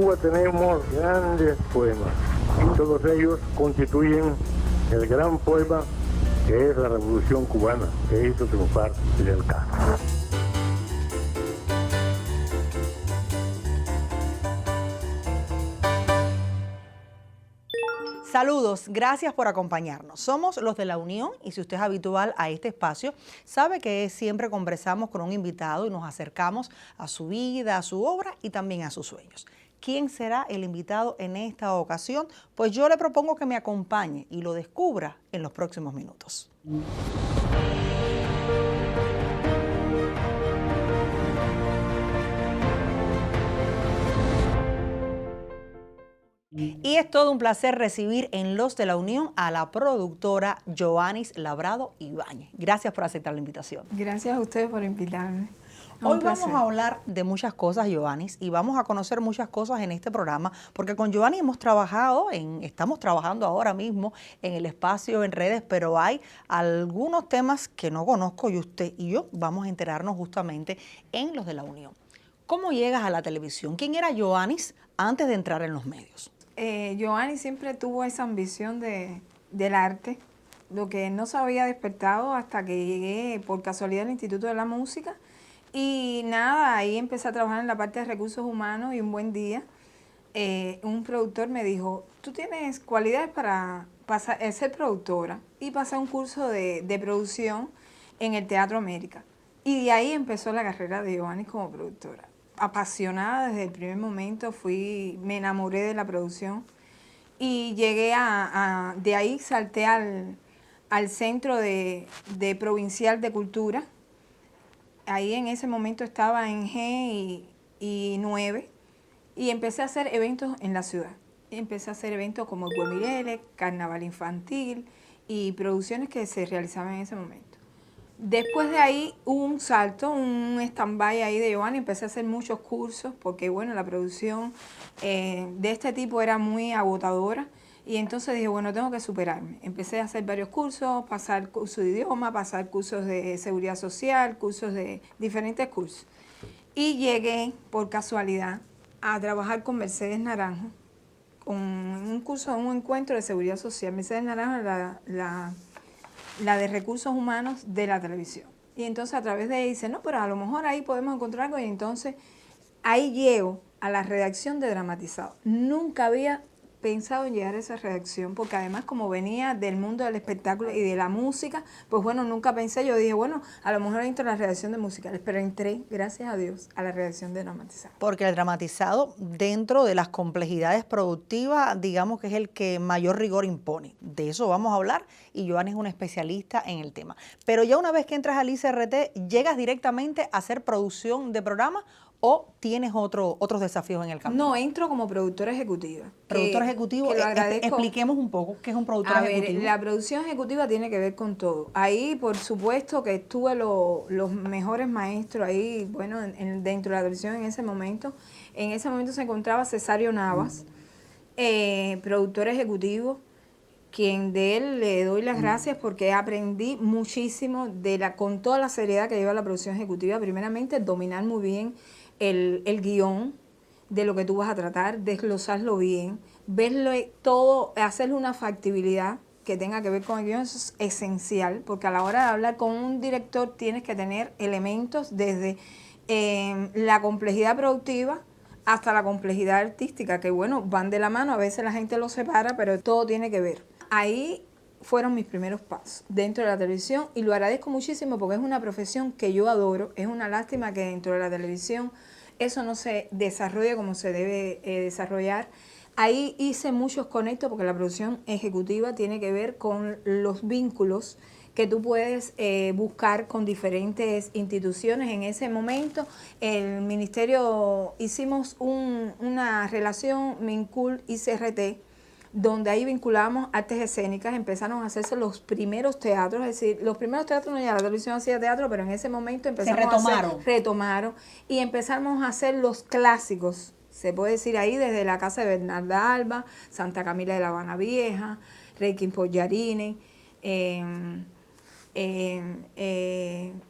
Cuba tenemos grandes poemas y todos ellos constituyen el gran poema que es la Revolución Cubana, que hizo triunfar Fidel Castro. Saludos, gracias por acompañarnos. Somos los de La Unión y si usted es habitual a este espacio, sabe que siempre conversamos con un invitado y nos acercamos a su vida, a su obra y también a sus sueños. ¿Quién será el invitado en esta ocasión? Pues yo le propongo que me acompañe y lo descubra en los próximos minutos. Y es todo un placer recibir en Los de La Unión a la productora Yoanis Labrado Ibáñez. Gracias por aceptar la invitación. Gracias a ustedes por invitarme. Hoy vamos a hablar de muchas cosas, Yoanis, y vamos a conocer muchas cosas en este programa, porque con Yoanis estamos trabajando ahora mismo en el espacio, en redes, pero hay algunos temas que no conozco y usted y yo vamos a enterarnos justamente en Los de La Unión. ¿Cómo llegas a la televisión? ¿Quién era Yoanis antes de entrar en los medios? Yoanis siempre tuvo esa ambición del arte, lo que no se había despertado hasta que llegué por casualidad al Instituto de la Música. Y nada, ahí empecé a trabajar en la parte de recursos humanos y un buen día un productor me dijo, tú tienes cualidades para ser productora, y pasé un curso de producción en el Teatro América. Y de ahí empezó la carrera de Yoanis como productora. Apasionada desde el primer momento, me enamoré de la producción y llegué de ahí salté al Centro de Provincial de Cultura. Ahí en ese momento estaba en G y 9 y empecé a hacer eventos en la ciudad. Empecé a hacer eventos como el Guamirele, Carnaval Infantil y producciones que se realizaban en ese momento. Después de ahí hubo un salto, un stand-by ahí de Yoanis, empecé a hacer muchos cursos porque bueno, la producción de este tipo era muy agotadora. Y entonces dije, bueno, tengo que superarme. Empecé a hacer varios cursos, pasar cursos de idioma, pasar cursos de seguridad social, cursos de diferentes cursos. Y llegué, por casualidad, a trabajar con Mercedes Naranjo, con un curso, un encuentro de seguridad social. Mercedes Naranjo, la de recursos humanos de la televisión. Y entonces a través de ahí dice, no, pero a lo mejor ahí podemos encontrar algo. Y entonces ahí llego a la redacción de Dramatizado. Nunca había pensado en llegar a esa redacción, porque además como venía del mundo del espectáculo y de la música, pues bueno, nunca pensé, yo dije, bueno, a lo mejor entro a la redacción de musicales, pero entré, gracias a Dios, a la redacción de Dramatizado. Porque el dramatizado, dentro de las complejidades productivas, digamos que es el que mayor rigor impone. De eso vamos a hablar y Yoanis es una especialista en el tema. Pero ya una vez que entras al ICRT, ¿llegas directamente a hacer producción de programas o tienes otros desafíos en el camino? No, entro como productora ejecutiva. Productor ejecutivo, que lo agradezco. Expliquemos un poco qué es un productor ejecutivo. La producción ejecutiva tiene que ver con todo. Ahí, por supuesto, que tuve los mejores maestros ahí, bueno, dentro de la televisión en ese momento. En ese momento se encontraba Cesario Navas, productor ejecutivo, quien de él le doy las gracias porque aprendí muchísimo con toda la seriedad que lleva la producción ejecutiva. Primeramente, dominar muy bien el guión de lo que tú vas a tratar, desglosarlo bien, verlo todo, hacerle una factibilidad que tenga que ver con el guión. Eso es esencial, porque a la hora de hablar con un director tienes que tener elementos desde la complejidad productiva hasta la complejidad artística, que bueno, van de la mano, a veces la gente lo separa, pero todo tiene que ver. Ahí fueron mis primeros pasos dentro de la televisión y lo agradezco muchísimo porque es una profesión que yo adoro. Es una lástima que dentro de la televisión eso no se desarrolla como se debe desarrollar. Ahí hice muchos conectos porque la producción ejecutiva tiene que ver con los vínculos que tú puedes buscar con diferentes instituciones. En ese momento el ministerio hicimos una relación MINCUL-ICRT, donde ahí vinculamos artes escénicas, empezaron a hacerse los primeros teatros, es decir, los primeros teatros no, ya la televisión hacía teatro, pero en ese momento empezamos retomaron y empezamos a hacer los clásicos, se puede decir ahí desde la casa de Bernarda Alba, Santa Camila de la Habana Vieja, Requiem por Yarine,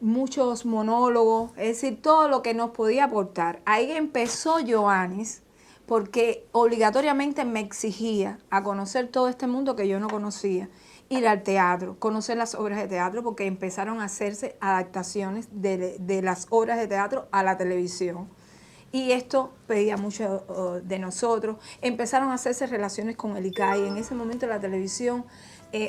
muchos monólogos, es decir, todo lo que nos podía aportar. Ahí empezó Yoanis, porque obligatoriamente me exigía a conocer todo este mundo que yo no conocía. Ir al teatro, conocer las obras de teatro, porque empezaron a hacerse adaptaciones de las obras de teatro a la televisión. Y esto pedía mucho de nosotros. Empezaron a hacerse relaciones con el ICAI. En ese momento la televisión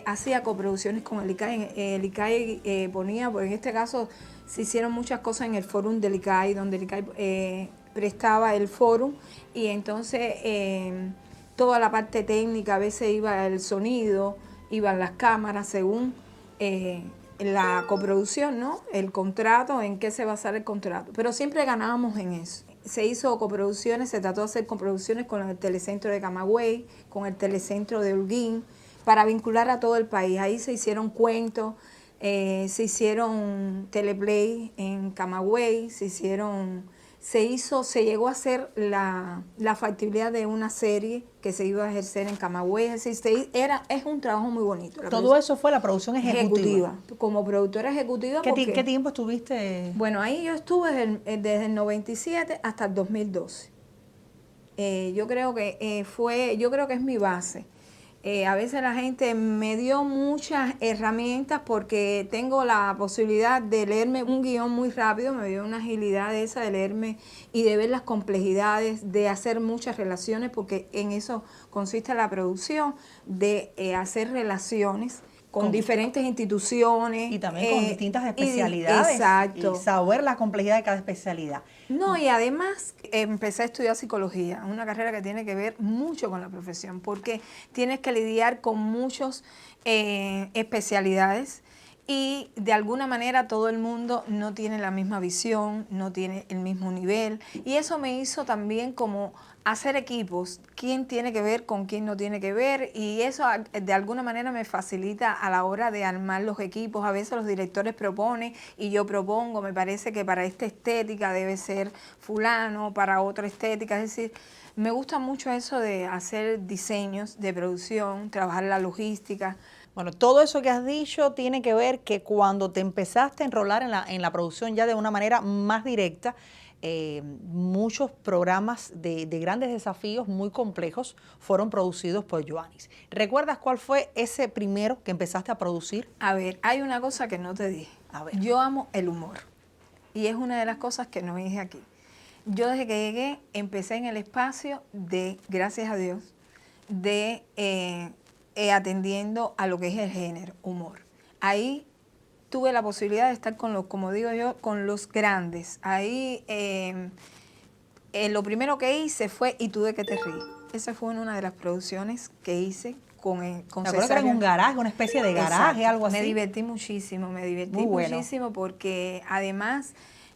hacía coproducciones con el ICAI. El ICAI ponía, pues en este caso se hicieron muchas cosas en el fórum del ICAI, donde el ICAI prestaba el fórum, y entonces toda la parte técnica, a veces iba el sonido, iban las cámaras, según la coproducción, ¿no? El contrato, en qué se basara el contrato. Pero siempre ganábamos en eso. Se hizo coproducciones, se trató de hacer coproducciones con el Telecentro de Camagüey, con el Telecentro de Holguín, para vincular a todo el país. Ahí se hicieron cuentos, se hicieron teleplay en Camagüey, se llegó a hacer la factibilidad de una serie que se iba a ejercer en Camagüey. Es decir, es un trabajo muy bonito. Todo eso fue la producción ejecutiva. Como productora ejecutiva. ¿Qué tiempo estuviste? Bueno, ahí yo estuve desde el 97 hasta el 2012. Yo creo que es mi base. A veces la gente me dio muchas herramientas porque tengo la posibilidad de leerme un guión muy rápido, me dio una agilidad esa de leerme y de ver las complejidades, de hacer muchas relaciones, porque en eso consiste la producción, de hacer relaciones con diferentes instituciones. Y también con distintas especialidades. Exacto. Y saber la complejidad de cada especialidad. No, y además empecé a estudiar psicología, una carrera que tiene que ver mucho con la profesión, porque tienes que lidiar con muchas especialidades, y de alguna manera todo el mundo no tiene la misma visión, no tiene el mismo nivel, y eso me hizo también como hacer equipos, quién tiene que ver con quién no tiene que ver, y eso de alguna manera me facilita a la hora de armar los equipos. A veces los directores proponen y yo propongo, me parece que para esta estética debe ser fulano, para otra estética, es decir, me gusta mucho eso de hacer diseños de producción, trabajar la logística. Bueno, todo eso que has dicho tiene que ver que cuando te empezaste a enrolar en la producción ya de una manera más directa, muchos programas de grandes desafíos muy complejos fueron producidos por Yohanis. ¿Recuerdas cuál fue ese primero que empezaste a producir? A ver, hay una cosa que no te dije. A ver. Yo amo el humor, y es una de las cosas que no dije aquí. Yo desde que llegué empecé en el espacio de, gracias a Dios, de atendiendo a lo que es el género, humor. Ahí tuve la posibilidad de estar con los, como digo yo, con los grandes. Ahí lo primero que hice fue ¿Y tú de qué te ríes? Esa fue una de las producciones que hice con César. Era en un garaje, una especie de garaje, exacto, algo así. Me divertí muchísimo, muchísimo, porque además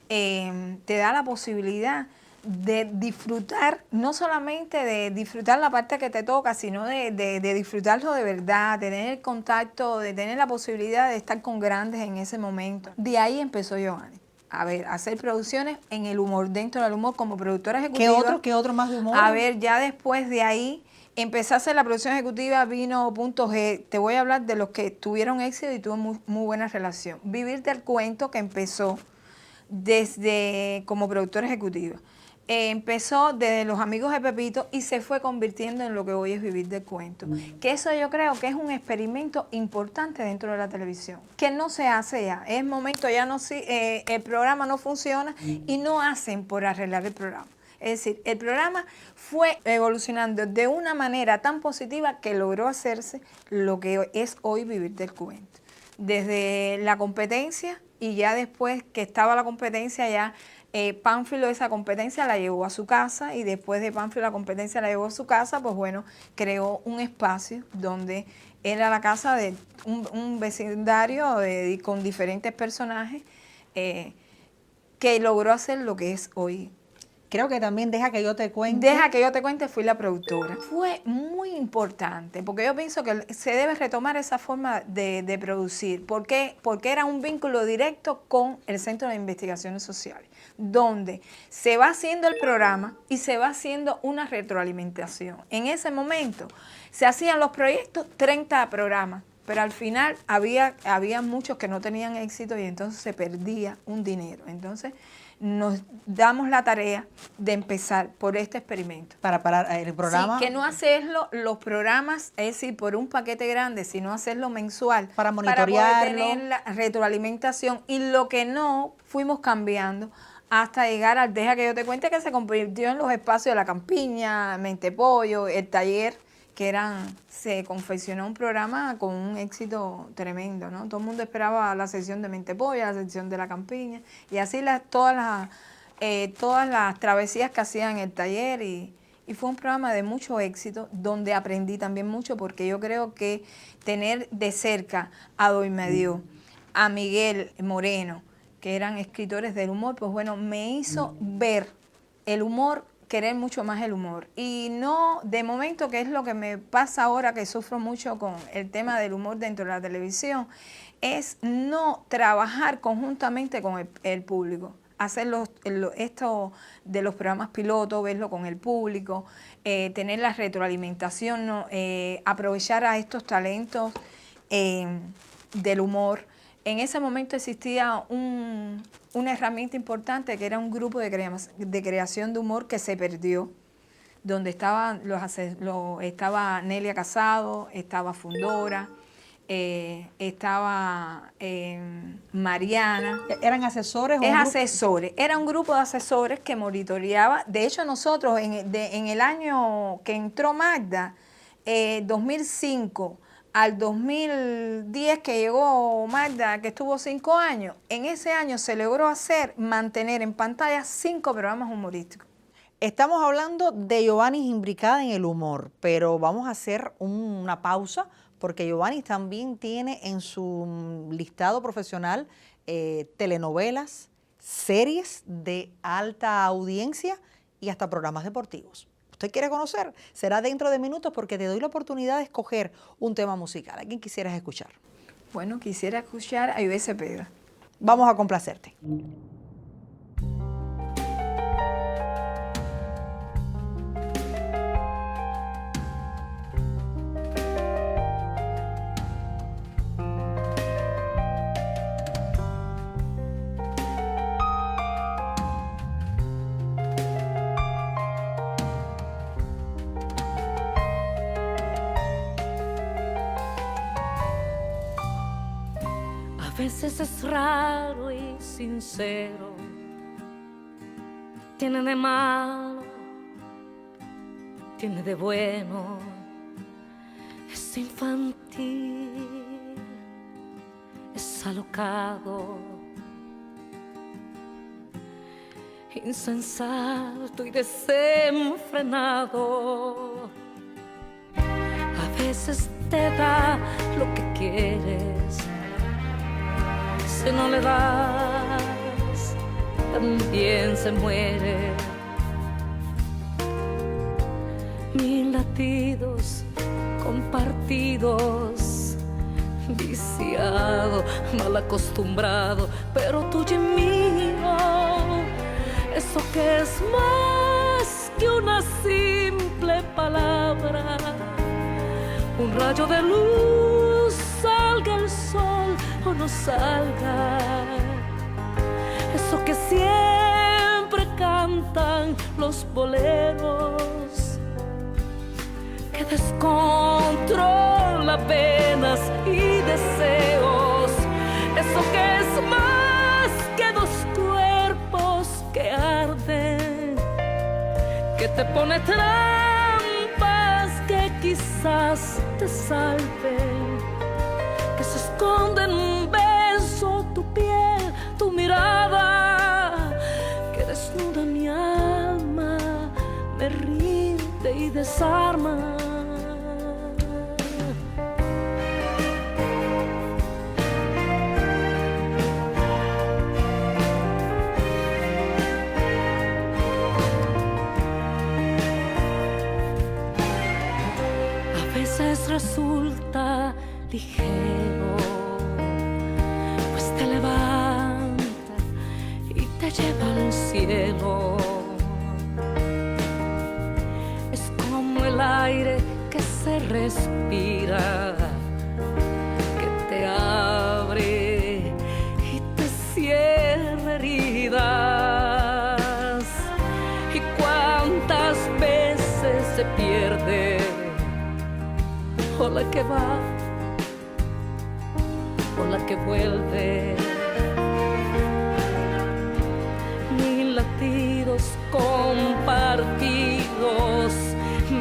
te da la posibilidad de disfrutar, no solamente de disfrutar la parte que te toca, sino de disfrutarlo de verdad, de tener el contacto, de tener la posibilidad de estar con grandes en ese momento. De ahí empezó Yohanis. A ver, hacer producciones en el humor, dentro del humor, como productora ejecutiva. ¿Qué otro más de humor? A ver, ya después de ahí empecé a hacer la producción ejecutiva, vino Punto G. Te voy a hablar de los que tuvieron éxito y tuvo muy buena relación. Vivir del Cuento, que empezó desde como productora ejecutiva. Empezó desde Los Amigos de Pepito y se fue convirtiendo en lo que hoy es Vivir del Cuento. Que eso yo creo que es un experimento importante dentro de la televisión, que no se hace ya. Es momento, ya no el programa no funciona y no hacen por arreglar el programa. Es decir, el programa fue evolucionando de una manera tan positiva que logró hacerse lo que es hoy Vivir del Cuento. Desde la competencia, y ya después que estaba la competencia ya, Pánfilo esa competencia la llevó a su casa, y después de Pánfilo la competencia la llevó a su casa, pues bueno, creó un espacio donde era la casa de un vecindario con diferentes personajes que logró hacer lo que es hoy. Creo que también Deja que yo te cuente. Deja que yo te cuente, fui la productora. Fue muy importante, porque yo pienso que se debe retomar esa forma de producir. ¿Por qué? Porque era un vínculo directo con el Centro de Investigaciones Sociales, donde se va haciendo el programa y se va haciendo una retroalimentación. En ese momento se hacían los proyectos, 30 programas, pero al final había muchos que no tenían éxito y entonces se perdía un dinero. Entonces nos damos la tarea de empezar por este experimento. Para el programa. Sí, que no hacerlo, los programas, es decir, por un paquete grande, sino hacerlo mensual. Para monitorearlo. Para poder tener la retroalimentación. Y lo que no, fuimos cambiando hasta llegar al Deja que yo te cuente, que se convirtió en los espacios de la campiña, Mente Pollo, el taller, que se confeccionó un programa con un éxito tremendo, ¿no? Todo el mundo esperaba la sesión de Mente Pollo, la sesión de la campiña, y así todas las travesías que hacían en el taller, y fue un programa de mucho éxito, donde aprendí también mucho, porque yo creo que tener de cerca a Doimedió, a Miguel Moreno, que eran escritores del humor, pues bueno, me hizo ver el humor, querer mucho más el humor. Y no, de momento, que es lo que me pasa ahora, que sufro mucho con el tema del humor dentro de la televisión, es no trabajar conjuntamente con el público. Hacer esto de los programas pilotos, verlo con el público, tener la retroalimentación, ¿no? Aprovechar a estos talentos del humor. En ese momento existía una herramienta importante, que era un grupo de creación de humor que se perdió, donde estaba Nelia Casado, estaba Fundora, estaba Mariana. ¿Eran asesores? Asesores. Era un grupo de asesores que monitoreaba. De hecho, nosotros en el año que entró Magda, 2005, al 2010 que llegó Magda, que estuvo 5 años, en ese año se logró mantener en pantalla 5 programas humorísticos. Estamos hablando de Giovannis imbricada en el humor, pero vamos a hacer una pausa, porque Giovannis también tiene en su listado profesional telenovelas, series de alta audiencia y hasta programas deportivos. ¿Usted quiere conocer? Será dentro de minutos, porque te doy la oportunidad de escoger un tema musical. ¿A quién quisieras escuchar? Bueno, quisiera escuchar a Ivette Cepeda. Vamos a complacerte. A veces es raro y sincero, tiene de malo, tiene de bueno, es infantil, es alocado, insensato y desenfrenado. A veces te da lo que quieres, si no le das, también se muere. 1000 latidos compartidos, viciado, mal acostumbrado, pero tuyo y mío. Eso que es más que una simple palabra, un rayo de luz, salga el sol o no salga, eso que siempre cantan los boleros, que descontrola penas y deseos, eso que es más que 2 cuerpos que arden, que te pone trampas que quizás te salven, que se esconde en un beso tu piel, tu mirada, que desnuda mi alma, me rinde y desarma. A veces resulta ligero, pues te levanta y te lleva al cielo. Es como el aire que se respira, que te abre y te cierra heridas. por la que va, por la que vuelve. Mil latidos compartidos,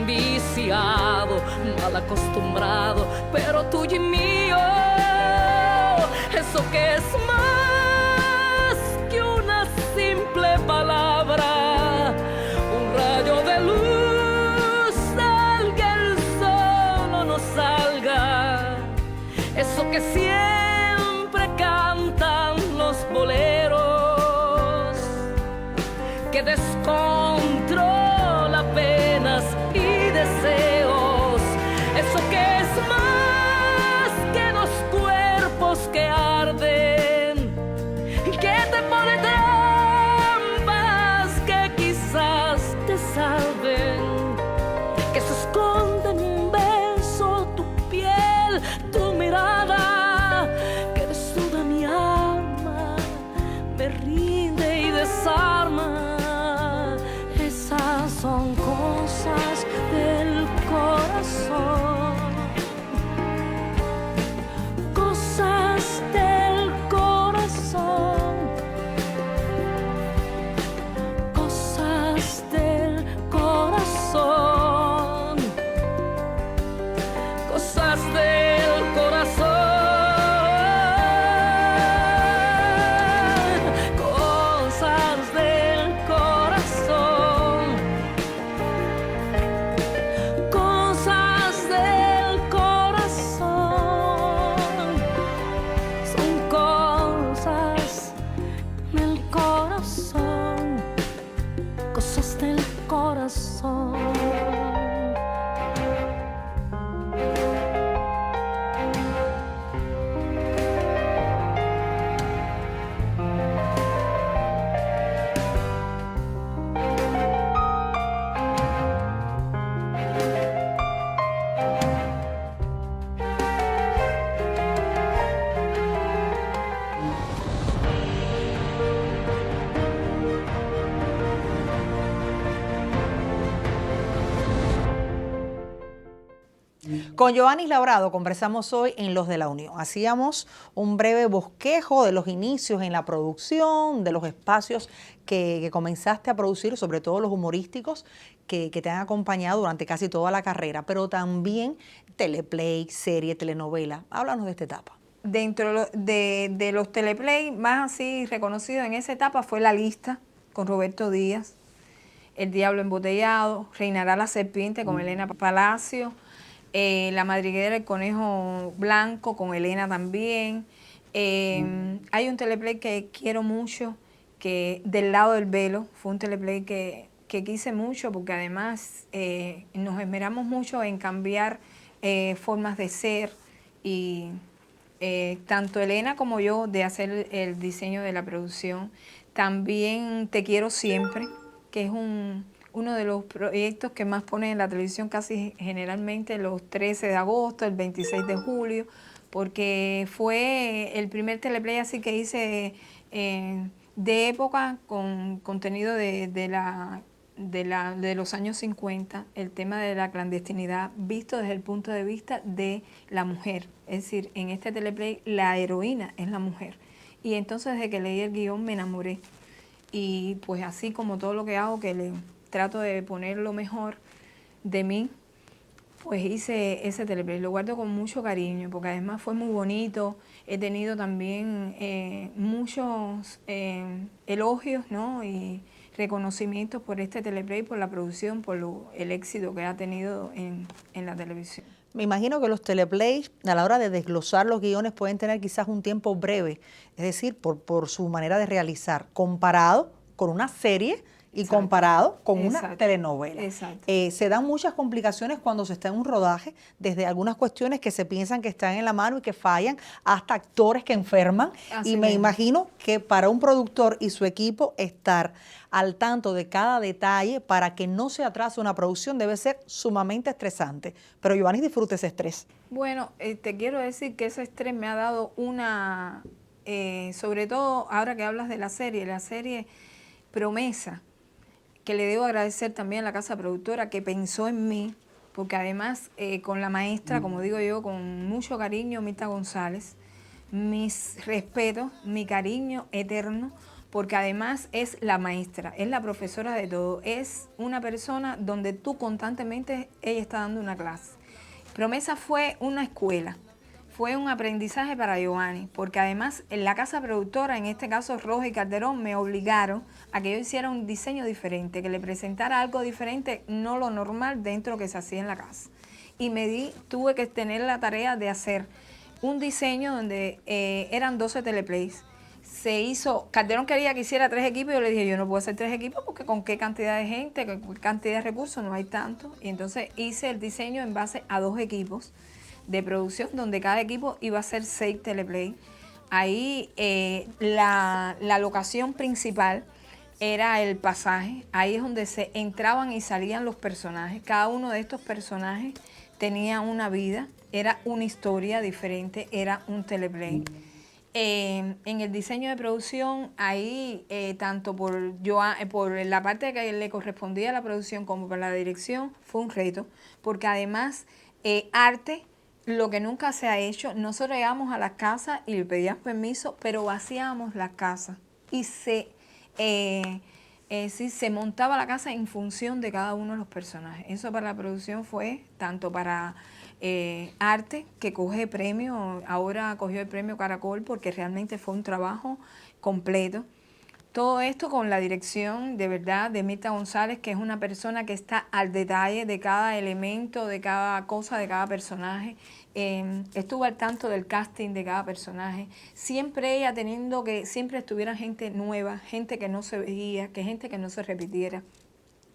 viciado, mal acostumbrado, pero tuyo y mío, eso que es más que una simple palabra, un rayo de luz, salga el sol o no salga, eso que siempre cantan los boleros, que descontrola penas y deseos, eso que es más que dos cuerpos que arden, que te pone trampas que quizás te salven, que se esconde en un beso tu piel, tu mirada, que desnuda mi alma, me rinde y desarma. Esas son cosas del corazón, cosas del corazón, cosas del corazón, cosas del corazón, cosas del corazón, cosas del corazón, son cosas del corazón, cosas del corazón. Con Yovanis Labrado conversamos hoy en Los de la Unión. Hacíamos un breve bosquejo de los inicios en la producción, de los espacios que comenzaste a producir, sobre todo los humorísticos que te han acompañado durante casi toda la carrera, pero también teleplay, serie, telenovela. Háblanos de esta etapa. Dentro de los teleplay más así reconocidos en esa etapa fue La Lista con Roberto Díaz, El Diablo Embotellado, Reinará la Serpiente con Elena Palacio, La Madriguera del Conejo Blanco con Elena también. Hay un teleplay que quiero mucho, que Del Lado del Velo, fue un teleplay que quise mucho porque además nos esmeramos mucho en cambiar formas de ser y tanto Elena como yo de hacer el diseño de la producción. También Te Quiero Siempre, que es uno de los proyectos que más ponen en la televisión casi generalmente los 13 de agosto, el 26 de julio, porque fue el primer teleplay así que hice de época con contenido de los años 50, el tema de la clandestinidad visto desde el punto de vista de la mujer. Es decir, en este teleplay la heroína es la mujer. Y entonces desde que leí el guión me enamoré. Y pues así como todo lo que hago, que le trato de poner lo mejor de mí, pues hice ese teleplay. Lo guardo con mucho cariño porque además fue muy bonito. He tenido también muchos elogios, ¿no? Y reconocimientos por este teleplay, por la producción, por el éxito que ha tenido en la televisión. Me imagino que los teleplays, a la hora de desglosar los guiones, pueden tener quizás un tiempo breve, es decir, por su manera de realizar, comparado con una serie y Exacto. comparado con una Exacto. telenovela. Exacto. Se dan muchas complicaciones cuando se está en un rodaje, desde algunas cuestiones que se piensan que están en la mano y que fallan, hasta actores que enferman. Así y me mismo. imagino que para un productor y su equipo estar al tanto de cada detalle para que no se atrase una producción debe ser sumamente estresante. Pero Yovanis disfruta ese estrés. Bueno, te quiero decir que ese estrés me ha dado una, sobre todo ahora que hablas de la serie Promesa, que le debo agradecer también a la casa productora que pensó en mí porque además con la maestra, como digo yo, con mucho cariño, Mirta González, mis respetos, mi cariño eterno, porque además es la maestra, es la profesora de todo, es una persona donde tú constantemente, ella está dando una clase. Promesa fue una escuela, fue un aprendizaje para Giovanni, porque además en la casa productora, en este caso Rojas y Calderón, me obligaron a que yo hiciera un diseño diferente, que le presentara algo diferente, no lo normal dentro que se hacía en la casa. Y tuve que tener la tarea de hacer un diseño donde eran 12 teleplays. Se hizo, Calderón quería que hiciera 3 equipos, yo le dije, yo no puedo hacer 3 equipos porque con qué cantidad de gente, con qué cantidad de recursos, no hay tanto. Y entonces hice el diseño en base a 2 equipos de producción, donde cada equipo iba a ser 6 teleplay. Ahí la locación principal era el pasaje, ahí es donde se entraban y salían los personajes. Cada uno de estos personajes tenía una vida, era una historia diferente, era un teleplay. En el diseño de producción, ahí tanto por la parte que le correspondía a la producción como por la dirección, fue un reto, porque además arte, lo que nunca se ha hecho, nosotros llegamos a las casas y le pedíamos permiso, pero vaciábamos las casas y se montaba la casa en función de cada uno de los personajes. Eso para la producción fue tanto para arte, que coge premio, ahora cogió el premio Caracol porque realmente fue un trabajo completo. Todo esto con la dirección de verdad de Mirta González, que es una persona que está al detalle de cada elemento, de cada cosa, de cada personaje. Estuvo al tanto del casting de cada personaje. Siempre ella teniendo que siempre estuviera gente nueva, gente que no se veía, que gente que no se repitiera.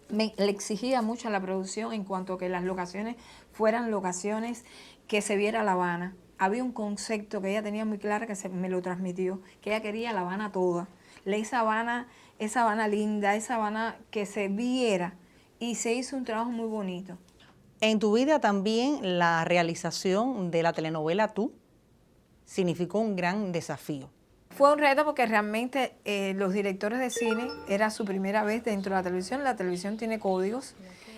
Le exigía mucho a la producción en cuanto a que las locaciones fueran locaciones que se viera La Habana. Había un concepto que ella tenía muy claro que me lo transmitió, que ella quería La Habana toda. Esa Habana linda, esa Habana que se viera, y se hizo un trabajo muy bonito. En tu vida también la realización de la telenovela Tú significó un gran desafío. Fue un reto porque realmente los directores de cine, era su primera vez dentro de la televisión tiene códigos,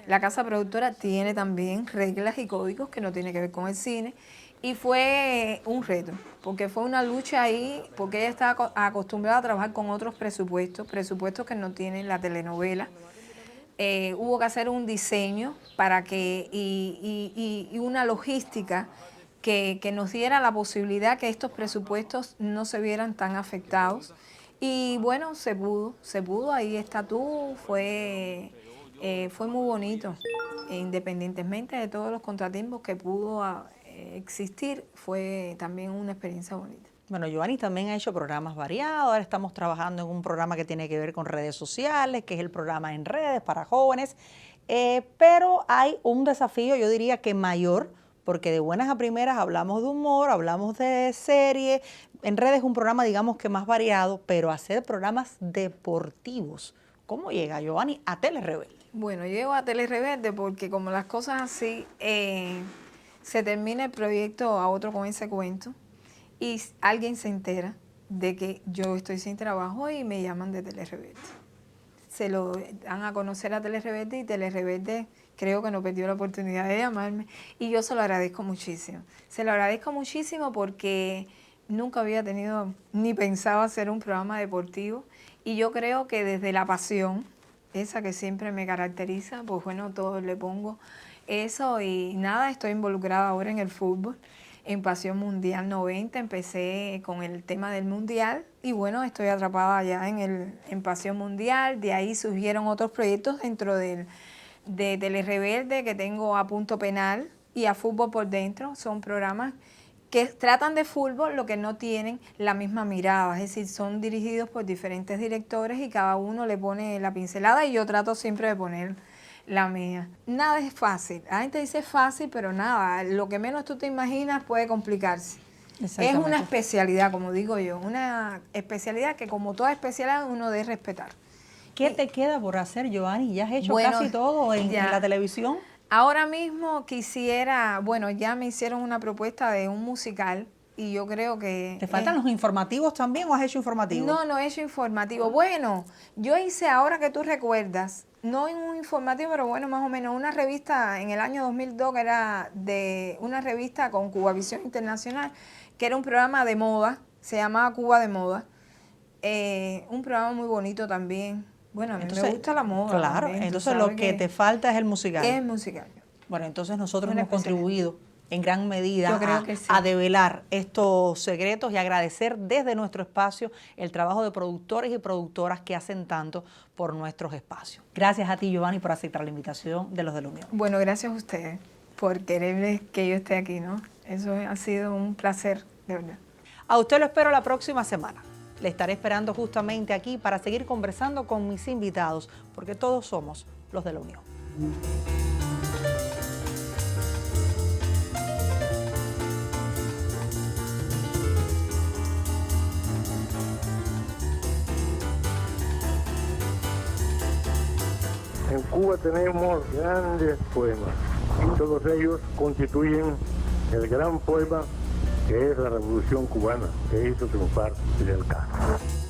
la casa productora tiene también reglas y códigos que no tienen que ver con el cine, y fue un reto, porque fue una lucha ahí, porque ella estaba acostumbrada a trabajar con otros presupuestos que no tienen la telenovela. Hubo que hacer un diseño para que y una logística que nos diera la posibilidad que estos presupuestos no se vieran tan afectados. Y bueno, se pudo, ahí está Tú, fue muy bonito, independientemente de todos los contratiempos que pudo existir, fue también una experiencia bonita. Bueno, Giovanni también ha hecho programas variados. Ahora estamos trabajando en un programa que tiene que ver con redes sociales, que es el programa En Redes para jóvenes. Pero hay un desafío, yo diría que mayor, porque de buenas a primeras hablamos de humor, hablamos de serie. En Redes es un programa, digamos que más variado, pero hacer programas deportivos. ¿Cómo llega Giovanni a Telerebelde? Bueno, llego a Telerebelde porque como las cosas así, se termina el proyecto a otro con ese cuento y alguien se entera de que yo estoy sin trabajo y me llaman de Telerebelde. Se lo dan a conocer a Telerebelde y Telerebelde creo que no perdió la oportunidad de llamarme y yo se lo agradezco muchísimo. Se lo agradezco muchísimo porque nunca había tenido ni pensado hacer un programa deportivo y yo creo que desde la pasión, esa que siempre me caracteriza, pues bueno, todo le pongo eso y nada, estoy involucrada ahora en el fútbol, en Pasión Mundial 90, empecé con el tema del Mundial y bueno, estoy atrapada ya en Pasión Mundial, de ahí surgieron otros proyectos dentro de Telerebelde que tengo a Punto Penal y a Fútbol por Dentro, son programas que tratan de fútbol, lo que no tienen la misma mirada, es decir, son dirigidos por diferentes directores y cada uno le pone la pincelada y yo trato siempre de poner la mía. Nada es fácil. La gente dice fácil, pero nada, lo que menos tú te imaginas puede complicarse. Es una especialidad, como digo yo, una especialidad que como toda especialidad uno debe respetar. ¿Qué te queda por hacer, Giovanni? ¿Ya has hecho casi todo en la televisión? Ahora mismo quisiera, bueno, ya me hicieron una propuesta de un musical y yo creo que... ¿Te faltan los informativos también o has hecho informativos? No, no he hecho informativo. Bueno, yo hice, ahora que tú recuerdas, no en un informativo, pero bueno, más o menos, una revista en el año 2002 que era de una revista con Cubavisión Internacional, que era un programa de moda, se llamaba Cuba de Moda. Un programa muy bonito también. Bueno, a mí me gusta la moda. Claro, también, entonces lo que te falta es el musical. Es musical. Bueno, entonces nosotros Una hemos contribuido en gran medida Yo creo que sí. a develar estos secretos y agradecer desde nuestro espacio el trabajo de productores y productoras que hacen tanto por nuestros espacios. Gracias a ti, Giovanni, por aceptar la invitación de los de la Unión. Bueno, gracias a ustedes por querer que yo esté aquí, ¿no? Eso ha sido un placer, de verdad. A usted lo espero la próxima semana. Le estaré esperando justamente aquí para seguir conversando con mis invitados, porque todos somos los de la Unión. En Cuba tenemos grandes poemas y todos ellos constituyen el gran poema que es la Revolución Cubana que hizo triunfar Fidel Castro.